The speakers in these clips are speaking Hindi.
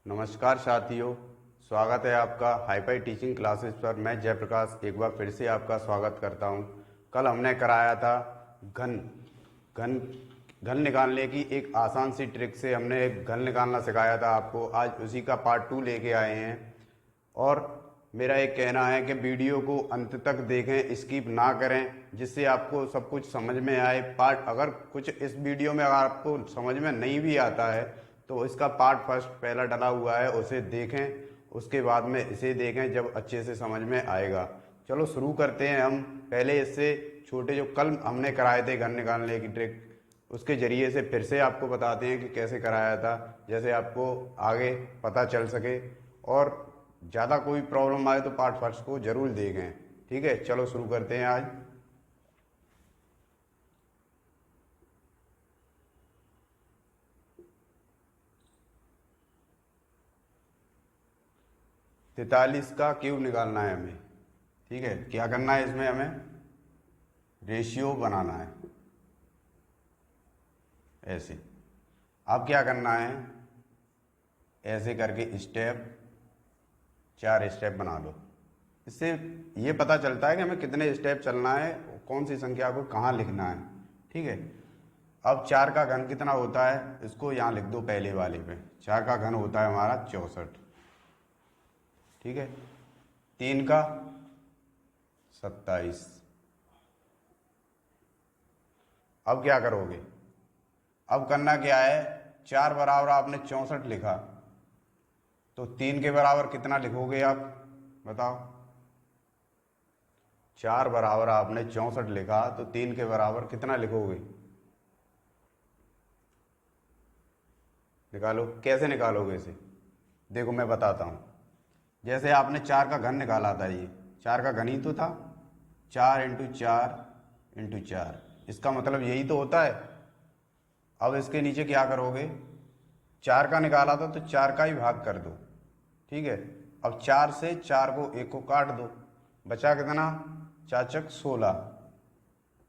नमस्कार साथियों, स्वागत है आपका हाईफाई टीचिंग क्लासेस पर। मैं जयप्रकाश एक बार फिर से आपका स्वागत करता हूं। कल हमने कराया था घन घन घन निकालने की एक आसान सी ट्रिक से हमने एक घन निकालना सिखाया था आपको। आज उसी का पार्ट 2 लेके आए हैं और मेरा एक कहना है कि वीडियो को अंत तक देखें, स्किप ना करें, जिससे आपको सब कुछ समझ में आए। पार्ट अगर कुछ इस वीडियो में अगर आपको समझ में नहीं भी आता है तो इसका पार्ट फर्स्ट पहला डला हुआ है, उसे देखें, उसके बाद में इसे देखें, जब अच्छे से समझ में आएगा। चलो शुरू करते हैं हम। पहले इससे छोटे जो कल हमने कराए थे घन निकालने की ट्रिक, उसके जरिए से फिर से आपको बताते हैं कि कैसे कराया था, जैसे आपको आगे पता चल सके। और ज़्यादा कोई प्रॉब्लम आए तो पार्ट फर्स्ट को जरूर देखें। ठीक है, चलो शुरू करते हैं आज। तैतालीस का क्यूब निकालना है हमें। ठीक है, क्या करना है इसमें हमें रेशियो बनाना है ऐसे। अब क्या करना है, ऐसे करके स्टेप 4 स्टेप बना लो। इससे ये पता चलता है कि हमें कितने स्टेप चलना है, कौन सी संख्या को कहाँ लिखना है। ठीक है, अब 4 का घन कितना होता है, इसको यहाँ लिख दो पहले वाले पे। 4 का घन होता है हमारा 64। ठीक है, 3 का 27। अब क्या करोगे, अब करना क्या है, 4 बराबर आपने 64 लिखा तो 3 के बराबर कितना लिखोगे आप बताओ। 4 बराबर आपने 64 लिखा तो 3 के बराबर कितना लिखोगे, निकालो। कैसे निकालोगे इसे, देखो मैं बताता हूँ। जैसे आपने 4 का घन निकाला था, ये 4 का घन ही तो था। 4 × 4 × 4, इसका मतलब यही तो होता है। अब इसके नीचे क्या करोगे, 4 का निकाला था तो 4 का ही भाग कर दो। ठीक है, अब 4 से 4 को एक को काट दो, बचा कितना, 4 × 16।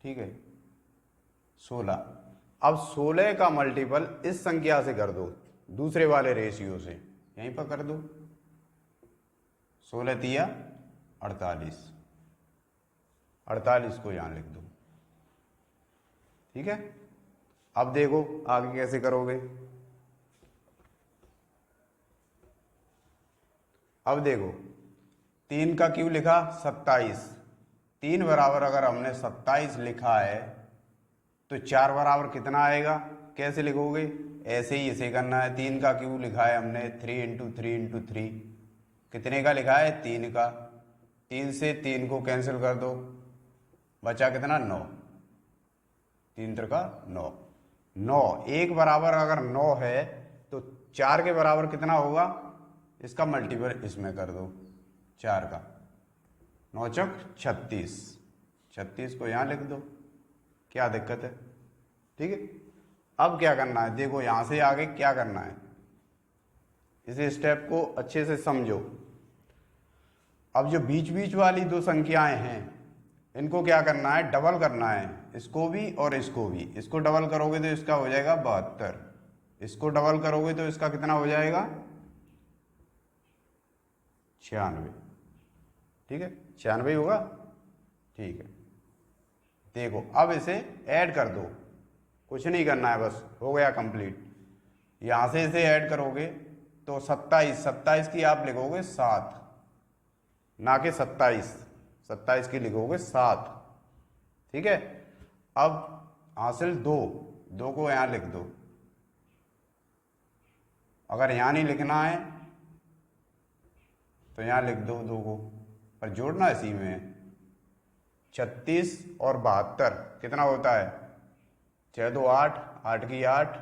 ठीक है, 16। अब 16 का मल्टीपल इस संख्या से कर दो, दूसरे वाले रेशियो से, यहीं पर कर दो। 16 तिया 48, 48 को यहां लिख दो। ठीक है, अब देखो आगे कैसे करोगे। अब देखो 3 का क्यों लिखा 27। 3 बराबर अगर हमने 27 लिखा है तो 4 बराबर कितना आएगा, कैसे लिखोगे, ऐसे ही इसे करना है। 3 का क्यों लिखा है हमने 3 × 3 × 3, कितने का लिखा है 3 का। 3 से 3 को कैंसिल कर दो, बचा कितना 9। 3 × 9, 9। 1 बराबर अगर 9 है तो 4 के बराबर कितना होगा, इसका मल्टीपल इसमें कर दो 4 का। 9 × 36, 36 को यहाँ लिख दो, क्या दिक्कत है। ठीक है, अब क्या करना है, देखो यहां से आगे क्या करना है, इस स्टेप को अच्छे से समझो। अब जो बीच बीच वाली दो संख्याएं हैं, इनको क्या करना है, डबल करना है, इसको भी और इसको भी। इसको डबल करोगे तो इसका हो जाएगा 72, इसको डबल करोगे तो इसका कितना हो जाएगा 96। ठीक है, 96 होगा। ठीक है, देखो अब इसे ऐड कर दो, कुछ नहीं करना है, बस हो गया कंप्लीट। यहां से इसे ऐड करोगे तो 27, 27 की आप लिखोगे 7, ना कि 27, 27 की लिखोगे 7। ठीक है, अब हासिल 2, 2 को यहां लिख दो। अगर यहां नहीं लिखना है तो यहां लिख दो 2 को, पर जोड़ना इसी में है। 36 और 72 कितना होता है, 6 2 8, 8 की 8,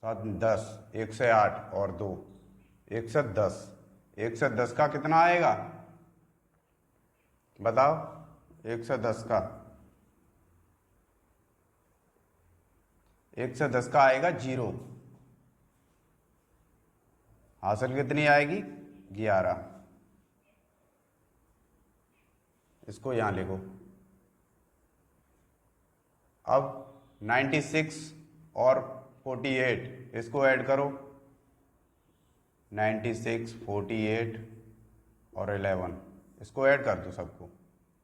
7 10, 1 से 8 और 2, 1 से 10। 1 से 10 का कितना आएगा बताओ, 1 से 10 का, 1 से 10 का आएगा 0। हासिल कितनी आएगी 11। इसको यहां लिखो। अब 96 और 48 इसको ऐड करो, 96, 48 और 11, इसको ऐड कर दो सबको,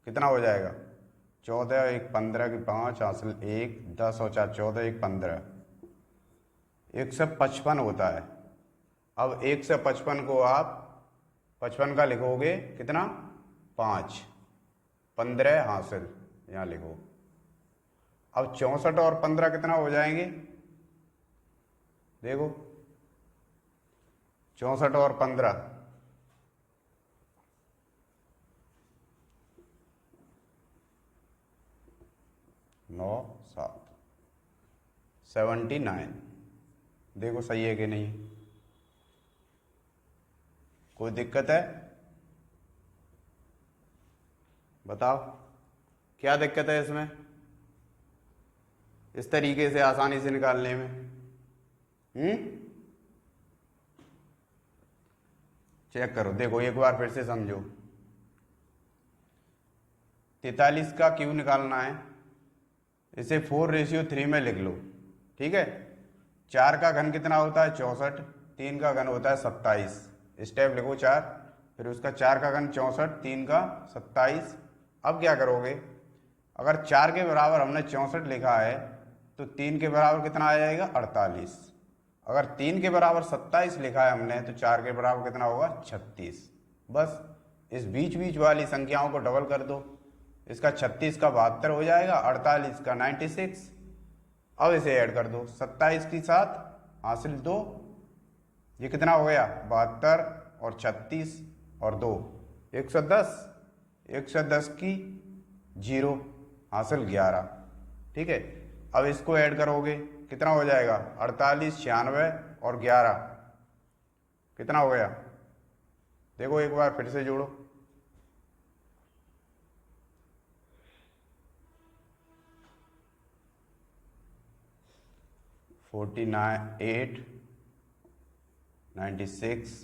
कितना हो जाएगा? 14, 1 15 की 5 हासिल 1, 10 और 4 14, 1 15, 155 होता है। अब 155 को आप 55 का लिखोगे कितना? 5, 15 हासिल, यहाँ लिखो। अब 64 और 15 कितना हो जाएंगे? देखो 64 और 15, 9 7 79। देखो सही है कि नहीं? कोई दिक्कत है? बताओ क्या दिक्कत है इसमें, इस तरीके से आसानी से निकालने में? चेक करो, देखो एक बार फिर से समझो। 43 का क्यू निकालना है, इसे 4:3 में लिख लो, ठीक है। 4 का घन कितना होता है? 64, 3 का घन होता है 27, स्टेप लिखो 4, फिर उसका 4 का घन 64, 3 का 27। अब क्या करोगे? अगर 4 के बराबर हमने 64 लिखा है तो 3 के बराबर कितना आ जाएगा? 48। अगर 3 के बराबर 27 लिखा है हमने तो 4 के बराबर कितना होगा? 36। बस इस बीच बीच वाली संख्याओं को डबल कर दो, इसका 36 का 72 हो जाएगा, 48 का 96। अब इसे ऐड कर दो 27 के साथ हासिल 2, ये कितना हो गया? 72 और 36 और 2 110, 110 की 0 हासिल 11, ठीक है। अब इसको ऐड करोगे कितना हो जाएगा? 48, 96 और 11 कितना हो गया? देखो एक बार फिर से जोड़ो, फोर्टी 8 96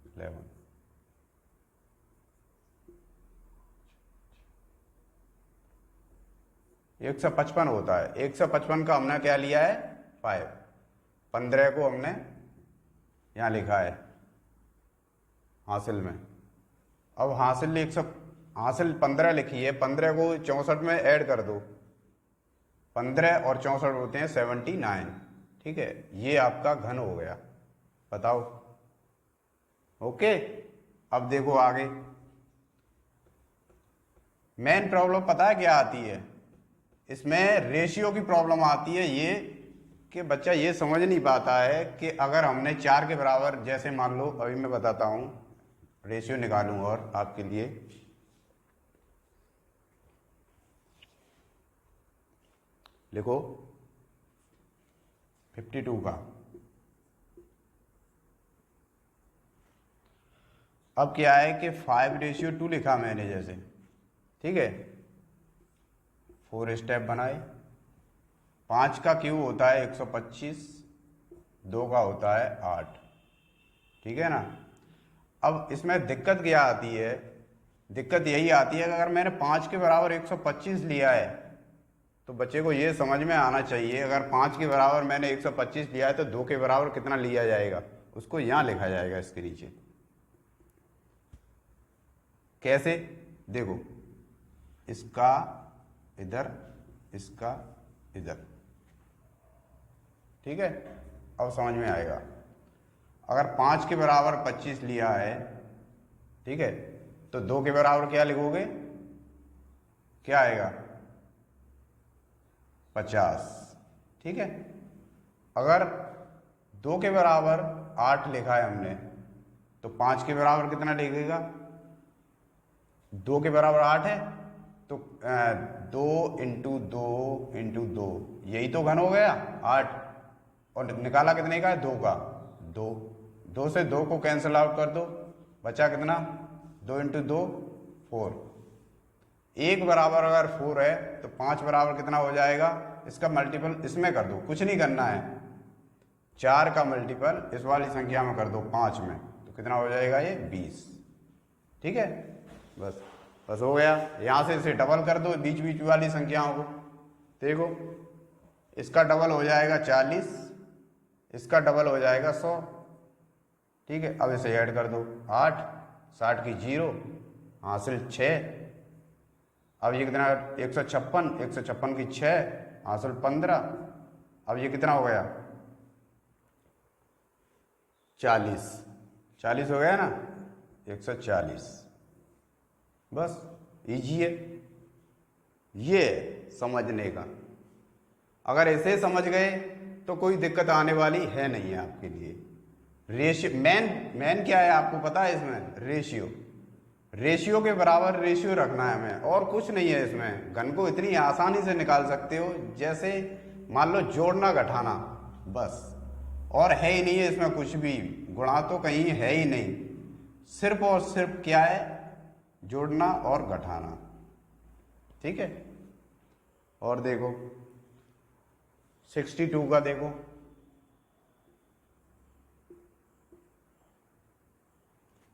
11। एक 155 होता है, 155 का हमने क्या लिया है? 5, 15 को हमने यहाँ लिखा है हासिल में। अब हासिल हासिल 15 लिखी है, 15 को 64 में ऐड कर दो, 15 और 64 होते हैं 79, ठीक है। ये आपका घन हो गया, बताओ। ओके, अब देखो आगे मेन प्रॉब्लम पता है क्या आती है? इसमें रेशियो की प्रॉब्लम आती है, ये कि बच्चा ये समझ नहीं पाता है कि अगर हमने 4 के बराबर, जैसे मान लो अभी मैं बताता हूं, रेशियो निकालूं और आपके लिए, लिखो 52 का। अब क्या है कि 5:2 लिखा मैंने जैसे, ठीक है। 4 स्टेप बनाए, 5 का क्यू होता है 125, 2 का होता है 8, ठीक है ना। अब इसमें दिक्कत क्या आती है? दिक्कत यही आती है कि अगर मैंने 5 के बराबर 125 लिया है तो बच्चे को ये समझ में आना चाहिए, अगर 5 के बराबर मैंने 125 लिया है तो 2 के बराबर कितना लिया जाएगा, उसको यहाँ लिखा जाएगा इसके नीचे। कैसे? देखो, इसका इधर, इसका इधर, ठीक है। अब समझ में आएगा। अगर 5 के बराबर 25 लिया है, ठीक है, तो 2 के बराबर क्या लिखोगे? क्या आएगा? 50, ठीक है। अगर 2 के बराबर 8 लिखा है हमने तो 5 के बराबर कितना लिखेगा? 2 के बराबर 8 है तो 2 इंटू 2 इंटू 2, यही तो घन हो गया 8, और निकाला कितने का है? 2 का। 2 से 2 को कैंसिल आउट कर दो, बचा कितना? 2 इंटू 2 4। 1 बराबर अगर 4 है तो 5 बराबर कितना हो जाएगा? इसका मल्टीपल इसमें कर दो, कुछ नहीं करना है, 4 का मल्टीपल इस वाली संख्या में कर दो 5 में, तो कितना हो जाएगा? ये 20, ठीक है। बस हो गया। यहाँ से इसे डबल कर दो बीच बीच वाली संख्याओं को, देखो इसका डबल हो जाएगा 40, इसका डबल हो जाएगा 100, ठीक है, अब इसे ऐड कर दो 8, 60 की 0, हासिल 6। अब ये कितना 156, 156 की 6, हासिल 15। अब ये कितना हो गया 40, 40 हो गया ना, 140। बस इजी है, ये समझने का। अगर ऐसे समझ गए तो कोई दिक्कत आने वाली है नहीं है आपके लिए। रेशियो मेन क्या है आपको पता है इसमें? रेशियो के बराबर रेशियो रखना है हमें, और कुछ नहीं है इसमें। घन को इतनी आसानी से निकाल सकते हो जैसे मान लो जोड़ना घटाना, बस। और है ही नहीं है इसमें कुछ भी, गुणा तो कहीं है ही नहीं, सिर्फ और सिर्फ क्या है, जोड़ना और घटाना। ठीक है, और देखो 62 का देखो,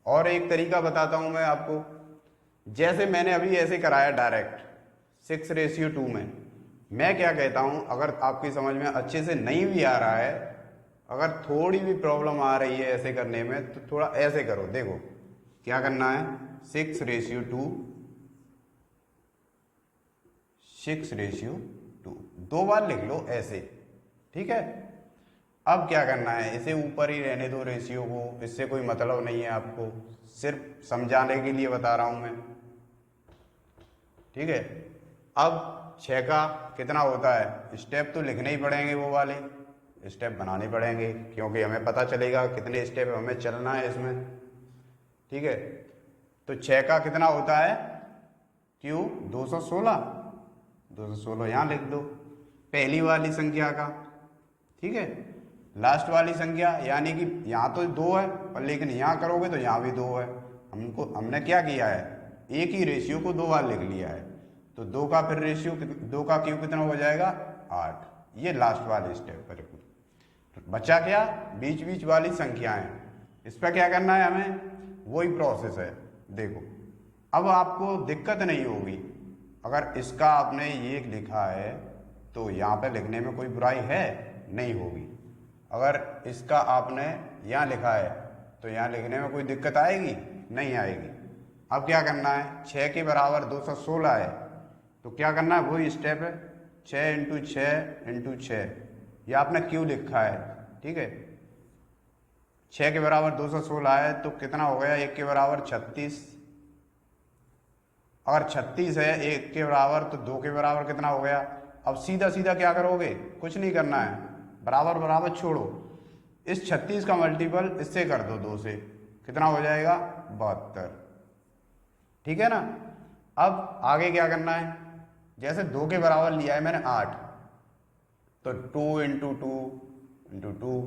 और एक तरीका बताता हूं मैं आपको। जैसे मैंने अभी ऐसे कराया डायरेक्ट 6:2 में, मैं क्या कहता हूं, अगर आपकी समझ में अच्छे से नहीं भी आ रहा है, अगर थोड़ी भी प्रॉब्लम आ रही है ऐसे करने में, तो थोड़ा ऐसे करो। देखो क्या करना है, 6:2, 6:2, 2 बार लिख लो ऐसे। ठीक है, अब क्या करना है, इसे ऊपर ही रहने दो रेशियो को, इससे कोई मतलब नहीं है आपको, सिर्फ समझाने के लिए बता रहा हूं मैं। ठीक है, अब 6 का कितना होता है, स्टेप तो लिखने ही पड़ेंगे, वो वाले स्टेप बनाने पड़ेंगे, क्योंकि हमें पता चलेगा कितने स्टेप हमें चलना है इसमें। ठीक है, तो 6 का कितना होता है, क्यू 216, 216 यहाँ लिख दो पहली वाली संख्या का। ठीक है, लास्ट वाली संख्या, यानी कि यहाँ तो 2 है, पर लेकिन यहाँ करोगे तो यहाँ भी 2 है। हमने क्या किया है, एक ही रेशियो को 2 बार लिख लिया है, तो 2 का फिर रेशियो, 2 का क्यू कितना हो जाएगा 8। ये लास्ट वाले स्टेप पर। तो बचा क्या, बीच बीच वाली संख्याएं, इस पर क्या करना है हमें, वही प्रोसेस है। देखो अब आपको दिक्कत नहीं होगी, अगर इसका आपने ये लिखा है तो यहाँ पे लिखने में कोई बुराई है नहीं होगी। अगर इसका आपने यहाँ लिखा है तो यहाँ लिखने में कोई दिक्कत आएगी नहीं आएगी। अब क्या करना है, 6 के बराबर 216 है, तो क्या करना है, वही स्टेप है, 6 × 6 × 6, ये आपने क्यों लिखा है। ठीक है, 6 के बराबर 216 है तो कितना हो गया, 1 के बराबर 36। अगर 36 है 1 के बराबर, तो 2 के बराबर कितना हो गया। अब सीधा सीधा क्या करोगे, कुछ नहीं करना है, बराबर बराबर छोड़ो, इस 36 का मल्टीपल इससे कर दो 2 से, कितना हो जाएगा 72। ठीक है ना। अब आगे क्या करना है, जैसे 2 के बराबर लिया है मैंने 8, तो 2 × 2 × 2,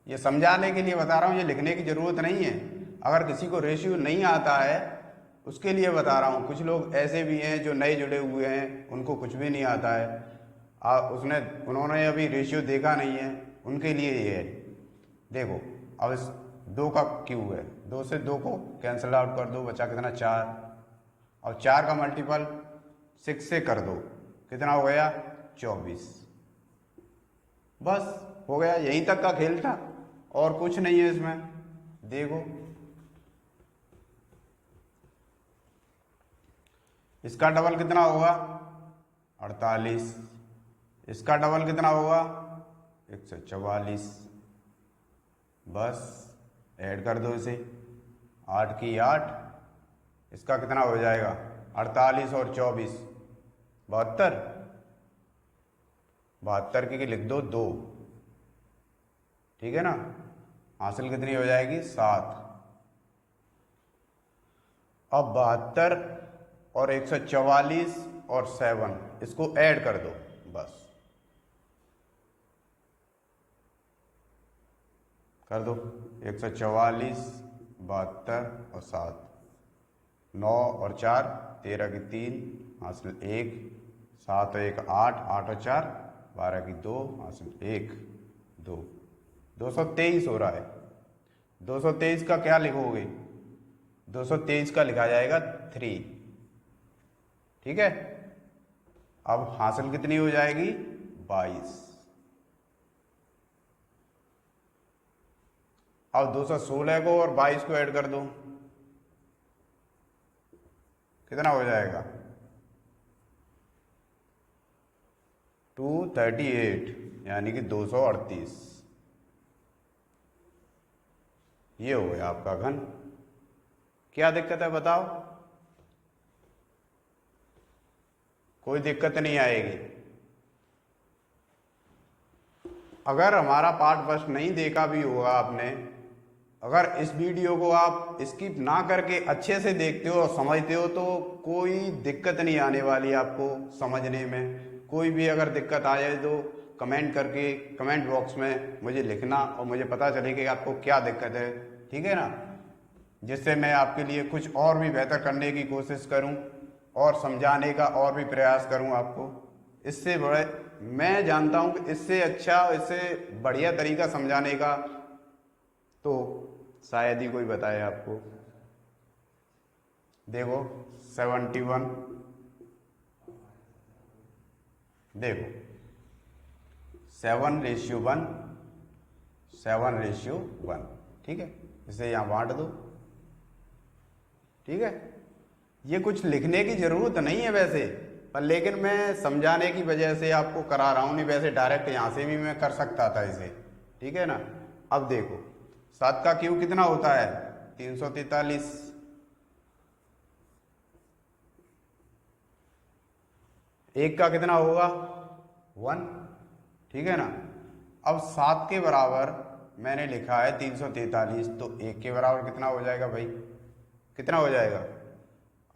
ये समझाने के लिए बता रहा हूँ, ये लिखने की जरूरत नहीं है। अगर किसी को रेशियो नहीं आता है उसके लिए बता रहा हूँ। कुछ लोग ऐसे भी हैं जो नए जुड़े हुए हैं, उनको कुछ भी नहीं आता है, उन्होंने अभी रेशियो देखा नहीं है, उनके लिए ये है। देखो अब इस 2 का क्यू है, 2 से 2 को कैंसिल आउट कर दो, बचा कितना 4, और 4 का मल्टीपल 6 से कर दो, कितना हो गया 24। बस हो गया, यहीं तक का खेल था, और कुछ नहीं है इसमें। देखो इसका डबल कितना होगा 48, इसका डबल कितना होगा 144। बस ऐड कर दो इसे, 8 की 8, इसका कितना हो जाएगा 48 और 24, 72। 72 की लिख दो 2। ठीक है ना, हासिल कितनी हो जाएगी 7। अब 72 और 144 और 7 इसको ऐड कर दो, बस कर दो 144, 72 और 7, 9 और 4 13 की 3, हासिल 1, 7 और 1 8, 8 और 4 12 की 2, हासिल 1 2, 223 हो रहा है। 223 का क्या लिखोगे, 223 का लिखा जाएगा 3। ठीक है, अब हासिल कितनी हो जाएगी 22। अब 216 को और 22 को ऐड कर दो, कितना हो जाएगा 238, यानी कि 238। ये हो गया आपका घन। क्या दिक्कत है बताओ? कोई दिक्कत नहीं आएगी। अगर हमारा पार्ट फर्स्ट नहीं देखा भी होगा आपने, अगर इस वीडियो को आप स्किप ना करके अच्छे से देखते हो और समझते हो तो कोई दिक्कत नहीं आने वाली आपको समझने में। कोई भी अगर दिक्कत आ जाए तो कमेंट करके कमेंट बॉक्स में मुझे लिखना और मुझे पता चले कि आपको क्या दिक्कत है, ठीक है ना, जिससे मैं आपके लिए कुछ और भी बेहतर करने की कोशिश करूं और समझाने का और भी प्रयास करूं आपको। इससे बड़े मैं जानता हूं कि इससे अच्छा, इससे बढ़िया तरीका समझाने का तो शायद ही कोई बताए आपको। देखो 71, देखो 7:1, 7:1, ठीक है। इसे यहाँ बांट दो, ठीक है। ये कुछ लिखने की जरूरत नहीं है वैसे, पर लेकिन मैं समझाने की वजह से आपको करा रहा हूँ। नहीं वैसे डायरेक्ट यहाँ से भी मैं कर सकता था इसे, ठीक है ना। अब देखो 7 का क्यूब कितना होता है 343, 1 का कितना होगा 1, ठीक है ना। अब 7 के बराबर मैंने लिखा है 343, तो 1 के बराबर कितना हो जाएगा भाई, कितना हो जाएगा।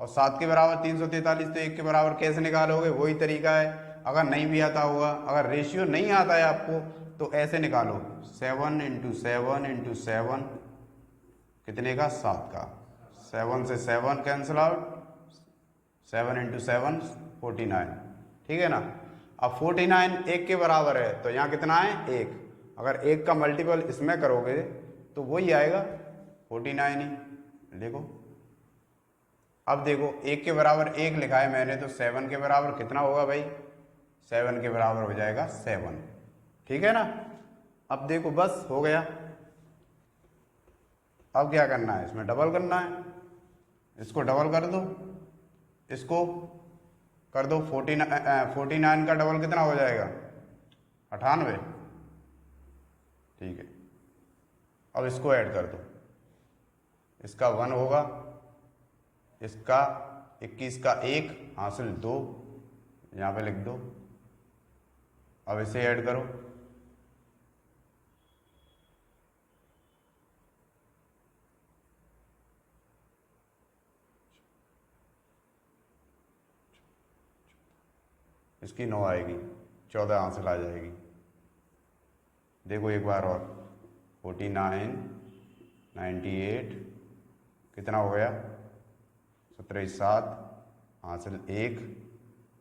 और 7 के बराबर 343, तो 1 के बराबर कैसे निकालोगे, वही तरीका है। अगर नहीं भी आता होगा, अगर रेशियो नहीं आता है आपको, तो ऐसे निकालो 7 × 7 × 7, कितने का 7 का, 7 से 7 कैंसिल आउट, 7 × 7 49, ठीक है ना। अब 49 1 के बराबर है, तो यहाँ कितना है 1। अगर 1 का मल्टीपल इसमें करोगे तो वही आएगा 49 ही, देखो। अब देखो 1 के बराबर 1 लिखा है मैंने, तो 7 के बराबर कितना होगा भाई, 7 के बराबर हो जाएगा 7, ठीक है ना। अब देखो बस हो गया। अब क्या करना है, इसमें डबल करना है, इसको डबल कर दो, इसको कर दो 49 का डबल कितना हो जाएगा 98, ठीक है। अब इसको ऐड कर दो, इसका 1 होगा, इसका 21 का 1 हासिल 2, यहाँ पे लिख दो। अब इसे ऐड करो, इसकी 9 आएगी, 14 हासिल आ जाएगी। देखो एक बार और 49, 98 कितना हो गया 17 7 हासिल 1,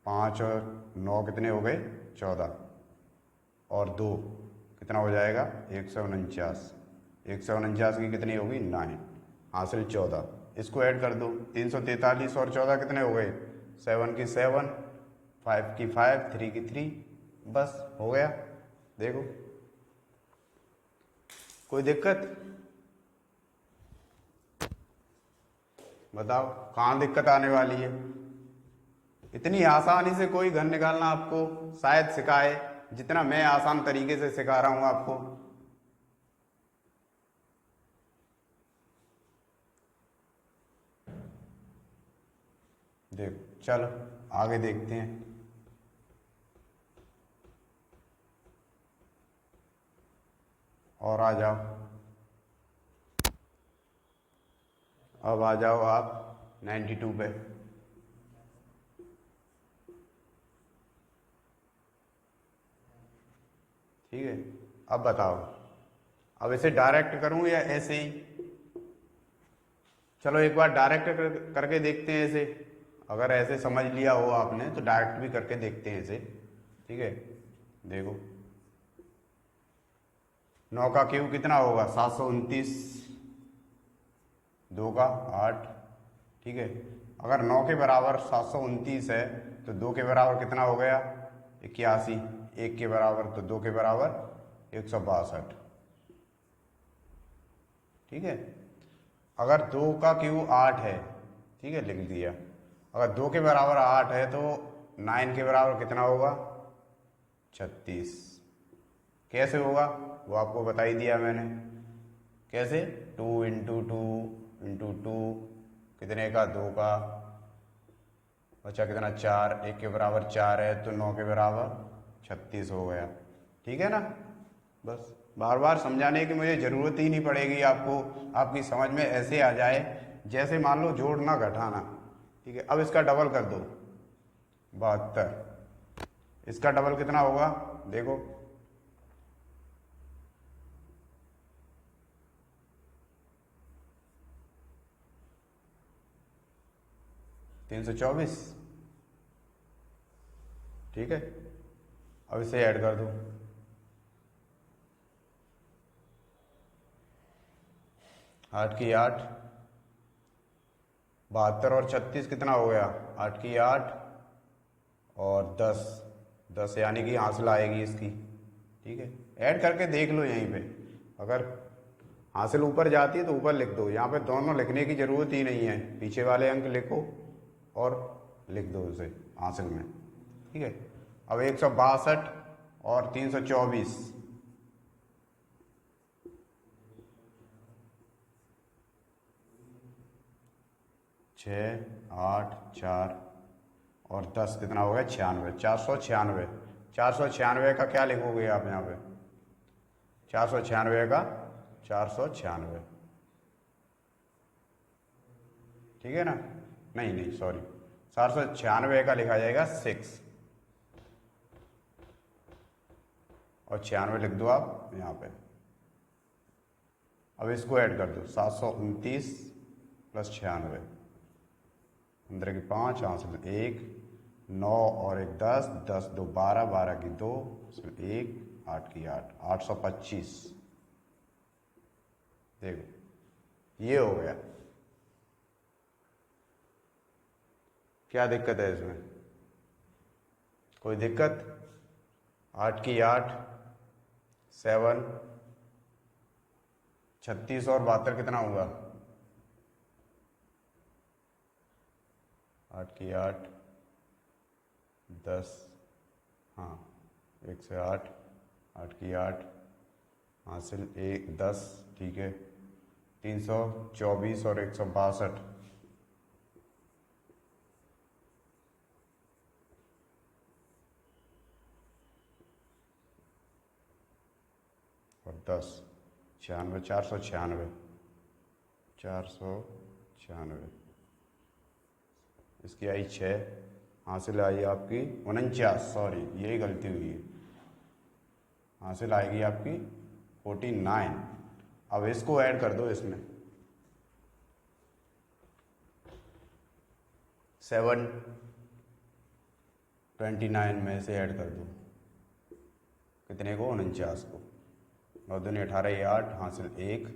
5 और 9 कितने हो गए 14, और 2 कितना हो जाएगा 149, 149 की कितनी होगी 9 हासिल 14। इसको ऐड कर दो, 343 और 14 कितने हो गए 7 की 7, 5 की 5, 3 की 3, बस हो गया। देखो कोई दिक्कत बताओ, कहाँ दिक्कत आने वाली है। इतनी आसानी से कोई घन निकालना आपको शायद सिखाए जितना मैं आसान तरीके से सिखा रहा हूं आपको। देखो चलो आगे देखते हैं। और आ जाओ, अब आ जाओ आप 92 पे। ठीक है, अब बताओ, अब इसे डायरेक्ट करूं या ऐसे ही। चलो एक बार डायरेक्ट करके देखते हैं इसे। अगर ऐसे समझ लिया हो आपने तो डायरेक्ट भी करके देखते हैं इसे। ठीक है, देखो 9 का क्यूब कितना होगा 729, 2 का 8। ठीक है, अगर 9 के बराबर 729 है तो 2 के बराबर कितना हो गया 81, 1 के बराबर तो 2 के बराबर 162। ठीक है। अगर 2 का क्यूब 8 है, ठीक है, लिख दिया। अगर 2 के बराबर 8 है तो 9 के बराबर कितना होगा? 36। कैसे होगा वो आपको बता ही दिया मैंने। कैसे? 2 इंटू टू इंटू टू, कितने का? 2 का। बचा कितना? 4। 1 के बराबर 4 है तो 9 के बराबर 36 हो गया। ठीक है ना। बस बार बार समझाने की मुझे ज़रूरत ही नहीं पड़ेगी आपको, आपकी समझ में ऐसे आ जाए जैसे मान लो जोड़ना घटाना। ठीक है। अब इसका डबल कर दो, 72। इसका डबल कितना होगा? देखो, तीन सौ चौबीस। ठीक है। अब इसे ऐड कर दो, 8 की 8, 72 और 36 कितना हो गया? 8 की 8 और 10, 10 यानी कि हासिल आएगी इसकी। ठीक है। ऐड करके देख लो यहीं पे, अगर हासिल ऊपर जाती है तो ऊपर लिख दो। यहाँ पे दोनों लिखने की जरूरत ही नहीं है, पीछे वाले अंक लिखो और लिख दो उसे हासिल में। ठीक है। अब 162 और 324, 6, 8, 4 और 10 कितना हो गया? 96। 496। 496 का क्या लिखोगे आप यहाँ पे? 496 का 496। ठीक है ना। नहीं नहीं सॉरी, 496 का लिखा जाएगा 6 और 96 लिख दो आप यहाँ पे। अब इसको ऐड कर दो, 729 प्लस 96, 15 की 5, हासिल 1, 9 और 1 10, 10 2 12, 12 की 2, 1, 8 की 8, 825। देखो ये हो गया। क्या दिक्कत है इसमें? कोई दिक्कत? 8 की 8, 7, 36 और 72 कितना होगा? 8 की 8, 10, हाँ 1 से 8, 8 की 8, हासिल 1 10। ठीक है। 324 और 162 और 10, 96, 496, 496। इसकी आई 6, हासिल आई आपकी 49। सॉरी यही गलती हुई है, हासिल आएगी आपकी 49। अब इसको ऐड कर दो इसमें, 729 में से ऐड कर दो कितने को? 49 को। 9 दूनी 18, 8, हासिल 1,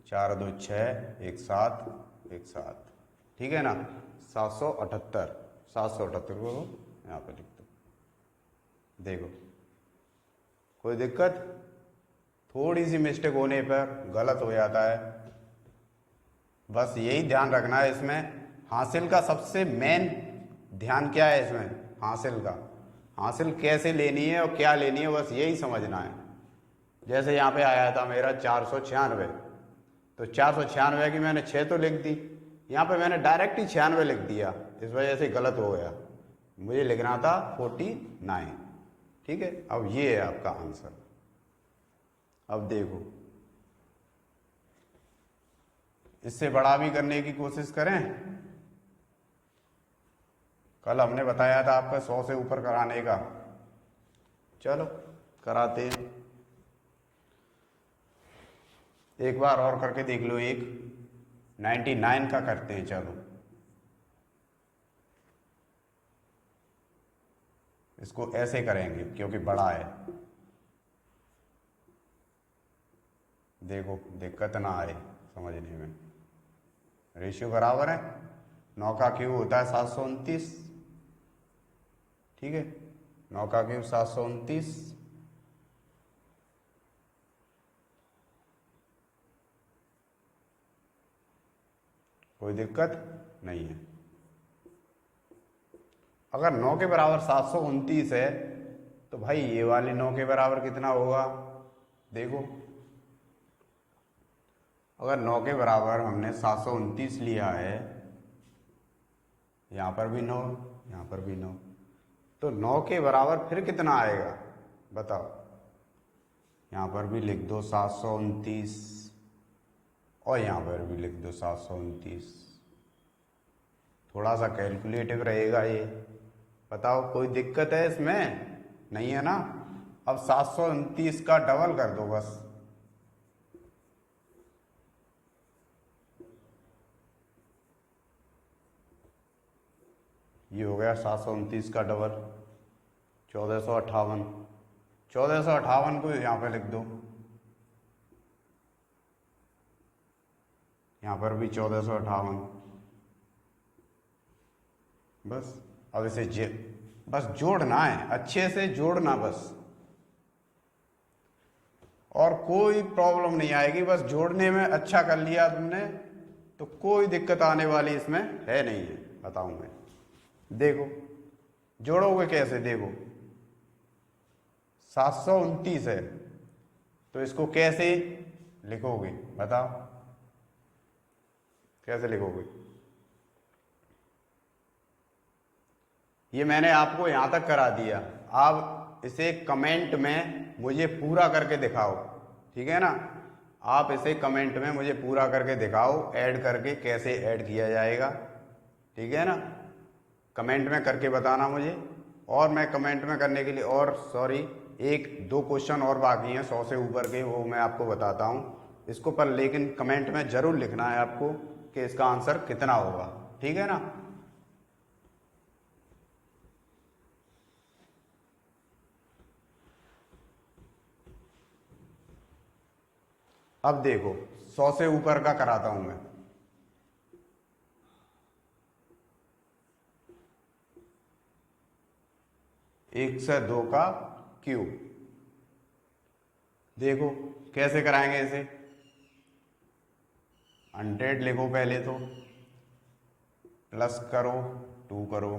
4 2 6, 1 7, 1 7। ठीक है ना। 778, 778 को यहाँ पे लिख दो। देखो कोई दिक्कत? थोड़ी सी मिस्टेक होने पर गलत हो जाता है, बस यही ध्यान रखना है इसमें। हासिल का सबसे मेन ध्यान क्या है इसमें? हासिल का, हासिल कैसे लेनी है और क्या लेनी है, बस यही समझना है। जैसे यहाँ पे आया था मेरा 496, तो 496 की मैंने 6 तो लिख दी, यहाँ पे मैंने डायरेक्ट ही 96 लिख दिया, इस वजह से गलत हो गया। मुझे लिखना था 49। ठीक है। अब ये है आपका आंसर। अब देखो, इससे बड़ा भी करने की कोशिश करें। कल हमने बताया था आपका 100 से ऊपर कराने का, चलो कराते हैं। एक बार और करके देख लो। एक 99 का करते हैं, चलो इसको ऐसे करेंगे क्योंकि बड़ा है। देखो दिक्कत ना आए समझने में। रेशियो बराबर है, 9 का क्यूब होता है 729। ठीक है। 9 का क्यूब 729, कोई दिक्कत नहीं है। अगर 9 के बराबर 729 है तो भाई ये वाली 9 के बराबर कितना होगा, देखो। अगर 9 के बराबर हमने 729 लिया है, यहाँ पर भी 9, यहाँ पर भी 9, तो 9 के बराबर फिर कितना आएगा बताओ। यहाँ पर भी लिख दो 729 और यहाँ पर भी लिख दो 729। थोड़ा सा कैलकुलेटिव रहेगा ये, बताओ कोई दिक्कत है इसमें, नहीं है ना। अब 729 का डबल कर दो बस, ये हो गया 729 का डबल 1458। 1458 को यहाँ पे लिख दो, यहाँ पर भी 1458। बस अब इसे बस जोड़ना है, अच्छे से जोड़ना बस, और कोई प्रॉब्लम नहीं आएगी। बस जोड़ने में अच्छा कर लिया तुमने तो कोई दिक्कत आने वाली इसमें है नहीं है, बताऊं मैं। देखो जोड़ोगे कैसे, देखो 729 है तो इसको कैसे लिखोगे बताओ, कैसे लिखोगे। ये मैंने आपको यहां तक करा दिया, आप इसे कमेंट में मुझे पूरा करके दिखाओ, ठीक है ना। आप इसे कमेंट में मुझे पूरा करके दिखाओ, ऐड करके कैसे ऐड किया जाएगा, ठीक है ना। कमेंट में करके बताना मुझे, और मैं कमेंट में करने के लिए, और सॉरी 1-2 क्वेश्चन और बाकी हैं 100 से ऊपर के, वो मैं आपको बताता हूँ इसको, पर लेकिन कमेंट में जरूर लिखना है आपको कि इसका आंसर कितना होगा, ठीक है ना। अब देखो 100 से ऊपर का कराता हूं मैं। एक से 2 का क्यूब, देखो कैसे कराएंगे इसे। 100 लिखो पहले तो, प्लस करो 2 करो,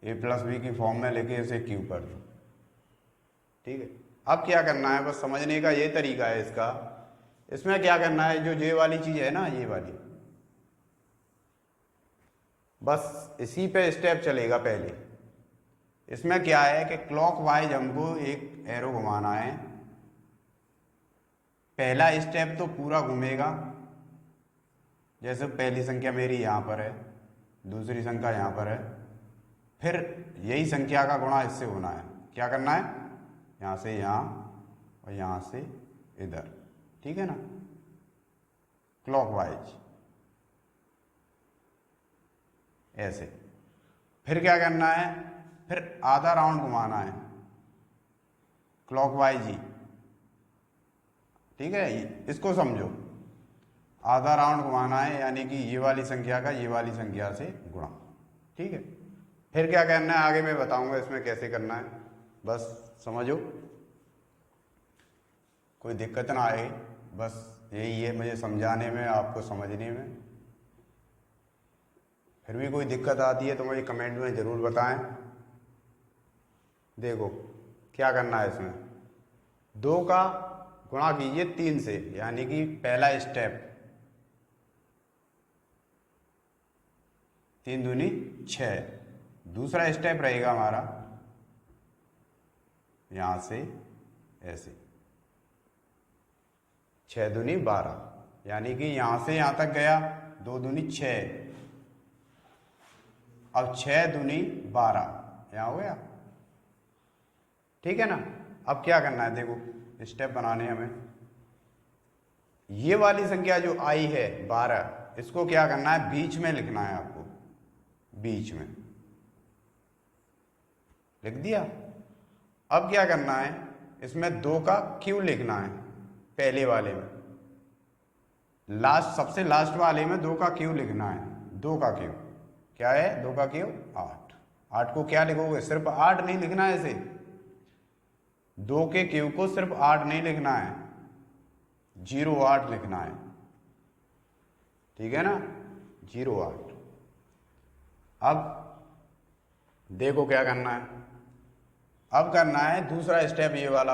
a प्लस बी की फॉर्म में लेके इसे क्यूब कर दो, ठीक है। अब क्या करना है, बस समझने का ये तरीका है इसका। इसमें क्या करना है, जो ये वाली चीज है ना, ये वाली, बस इसी पे स्टेप चलेगा पहले। इसमें क्या है कि क्लॉकवाइज हमको एक एरो घुमाना है। पहला स्टेप तो पूरा घूमेगा, जैसे पहली संख्या मेरी यहाँ पर है, दूसरी संख्या यहाँ पर है, फिर यही संख्या का गुणा इससे होना है। क्या करना है, यहाँ से यहाँ और यहाँ से इधर, ठीक है ना, क्लॉकवाइज ऐसे। फिर क्या करना है, फिर आधा राउंड घुमाना है क्लॉकवाइज ही, ठीक है। इसको समझो, आधा राउंड घुमाना है, यानी कि ये वाली संख्या का ये वाली संख्या से गुणा, ठीक है। फिर क्या करना है आगे मैं बताऊंगा इसमें कैसे करना है, बस समझो, कोई दिक्कत ना आए, बस यही है मुझे समझाने में, आपको समझने में। फिर भी कोई दिक्कत आती है तो मुझे कमेंट में ज़रूर बताएं। देखो क्या करना है, इसमें 2 का गुणा कीजिए 3 से, यानी कि पहला स्टेप, 3 दूनी 6। दूसरा स्टेप रहेगा हमारा यहां से ऐसे, 6 दूनी 12, यानी कि यहां से यहां तक गया, 2 दूनी 6, अब 6 दूनी 12, यहां हो गया, ठीक है ना। अब क्या करना है, देखो स्टेप बनाने हमें, ये वाली संख्या जो आई है 12, इसको क्या करना है, बीच में लिखना है आपको, बीच में लिख दिया। अब क्या करना है, इसमें 2 का क्यू लिखना है, पहले वाले में, लास्ट सबसे लास्ट वाले में 2 का क्यू लिखना है। 2 का क्यू क्या है, 2 का क्यू 8। 8 को क्या लिखोगे, सिर्फ 8 नहीं लिखना है इसे, 2 के क्यू को सिर्फ 8 नहीं लिखना है, 08 लिखना है, ठीक है ना, 0.8। अब देखो क्या करना है, अब करना है दूसरा स्टेप, ये वाला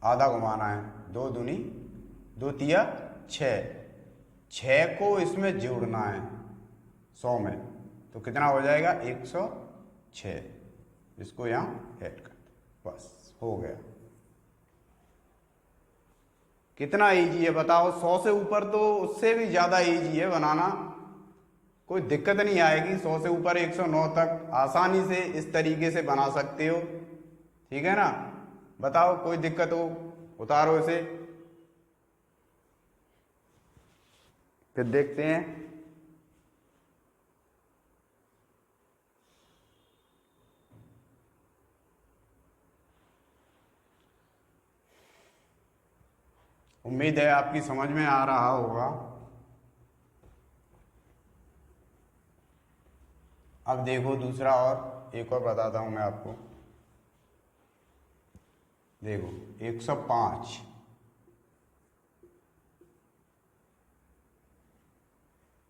आधा घुमाना है, 2 दूनी 2 तिया 6, 6 को इसमें जोड़ना है 100 में, तो कितना हो जाएगा 106। इसको यहाँ ऐड कर दो, बस हो गया। कितना इजी है बताओ, 100 से ऊपर तो उससे भी ज़्यादा इजी है बनाना, कोई दिक्कत नहीं आएगी। 100 से ऊपर 109 तक आसानी से इस तरीके से बना सकते हो, ठीक है ना। बताओ कोई दिक्कत हो, उतारो इसे, फिर देखते हैं। उम्मीद है आपकी समझ में आ रहा होगा। अब देखो दूसरा, और एक और बताता हूं मैं आपको। देखो 105,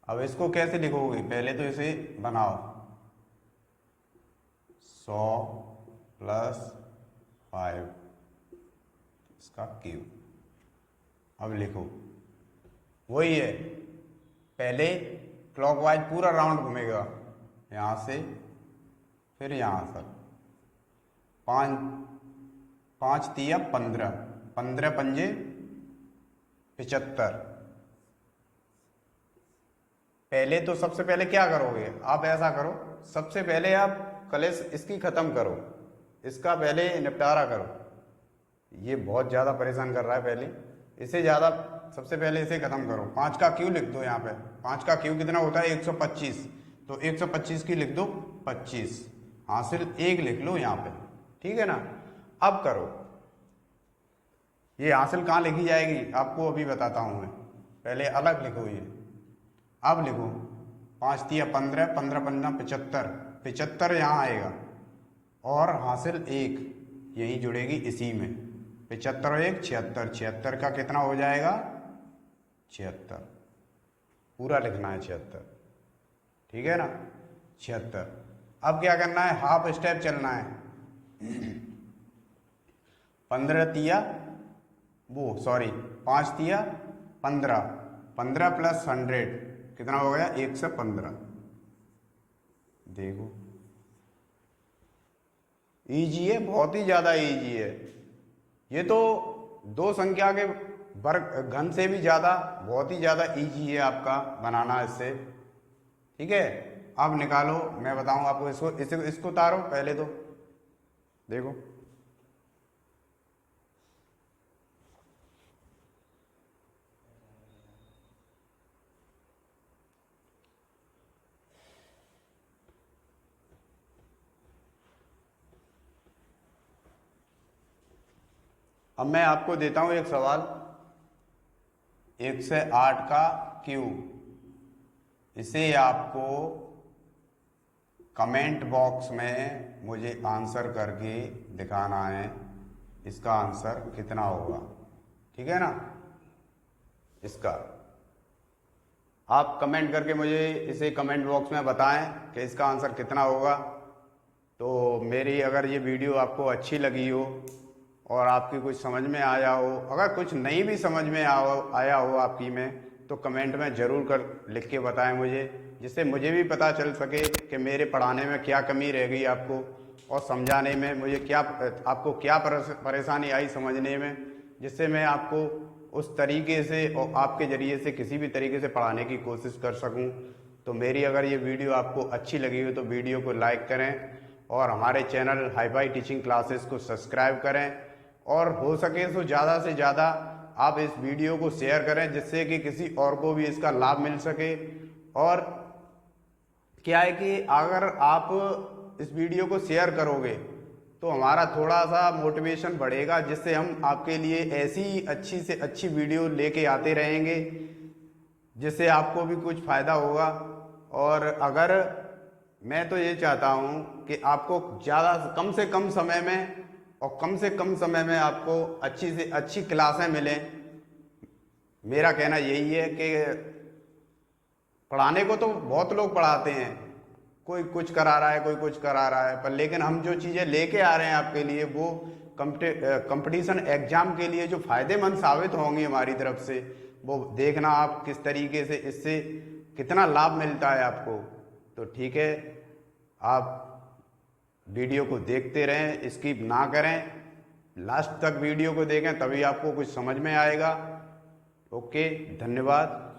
अब इसको कैसे लिखोगे, पहले तो इसे बनाओ, 100 + 5 इसका क्यूब। अब लिखो, वही है, पहले क्लॉकवाइज पूरा राउंड घूमेगा, यहाँ से फिर यहाँ तक, 5 तिया 15, 15 पंजे 75। पहले तो सबसे पहले क्या करोगे आप, ऐसा करो, सबसे पहले आप कलेश इसकी ख़त्म करो, इसका पहले निपटारा करो। ये बहुत ज़्यादा परेशान कर रहा है, पहले इसे ज़्यादा, सबसे पहले इसे ख़त्म करो। 5 का क्यू लिख दो यहाँ पे, 5 का क्यू कितना होता है 125, तो 125 की लिख दो 25, हासिल 1 लिख लो यहाँ पे, ठीक है ना। अब करो, ये हासिल कहाँ लिखी जाएगी आपको अभी बताता हूँ मैं, पहले अलग लिखो ये। अब लिखो 5 तिया 15, 15 पंजा 75, 75 यहाँ आएगा, और हासिल 1 यही जुड़ेगी इसी में, 75 और 1 76, 76 का कितना हो जाएगा 76, पूरा लिखना है 76, ठीक है ना 76। अब क्या करना है, हाफ स्टेप चलना है, 15 तिया 5 तिया 15, 15 + 100 कितना हो गया 115। देखो इजी है, बहुत ही ज़्यादा इजी है। ये तो 2 संख्या के वर्ग घन से भी ज़्यादा, बहुत ही ज़्यादा इजी है आपका बनाना इससे, ठीक है। अब निकालो, मैं बताऊं आपको, इसको उतारो पहले तो, देखो अब मैं आपको देता हूं एक सवाल, 1 से 8 का क्यूब। इसे आपको कमेंट बॉक्स में मुझे आंसर करके दिखाना है, इसका आंसर कितना होगा, ठीक है ना। इसका आप कमेंट करके मुझे इसे कमेंट बॉक्स में बताएं कि इसका आंसर कितना होगा। तो मेरी अगर ये वीडियो आपको अच्छी लगी हो और आपकी कुछ समझ में आया हो, अगर कुछ नहीं भी समझ में आया हो आपकी में, तो कमेंट में ज़रूर लिख के बताएं मुझे, जिससे मुझे भी पता चल सके कि मेरे पढ़ाने में क्या कमी रह गई आपको, और समझाने में मुझे आपको क्या परेशानी आई समझने में, जिससे मैं आपको उस तरीके से और आपके ज़रिए से किसी भी तरीके से पढ़ाने की कोशिश कर सकूं। तो मेरी अगर ये वीडियो आपको अच्छी लगी हो तो वीडियो को लाइक करें, और हमारे channel hi fi teaching classes को सब्सक्राइब करें, और हो सके तो ज़्यादा से ज़्यादा आप इस वीडियो को शेयर करें, जिससे कि किसी और को भी इसका लाभ मिल सके। और क्या है कि अगर आप इस वीडियो को शेयर करोगे तो हमारा थोड़ा सा मोटिवेशन बढ़ेगा, जिससे हम आपके लिए ऐसी अच्छी से अच्छी वीडियो लेके आते रहेंगे, जिससे आपको भी कुछ फ़ायदा होगा। और अगर मैं तो ये चाहता हूँ कि आपको कम से कम समय में, और कम से कम समय में आपको अच्छी से अच्छी क्लासें मिलें, मेरा कहना यही है कि पढ़ाने को तो बहुत लोग पढ़ाते हैं, कोई कुछ करा रहा है, कोई कुछ करा रहा है, पर लेकिन हम जो चीज़ें लेके आ रहे हैं आपके लिए, वो कंपटीशन एग्जाम के लिए जो फायदेमंद साबित होंगी हमारी तरफ से, वो देखना आप किस तरीके से इससे कितना लाभ मिलता है आपको। तो ठीक है, आप वीडियो को देखते रहें, स्किप ना करें, लास्ट तक वीडियो को देखें, तभी आपको कुछ समझ में आएगा। ओके, धन्यवाद।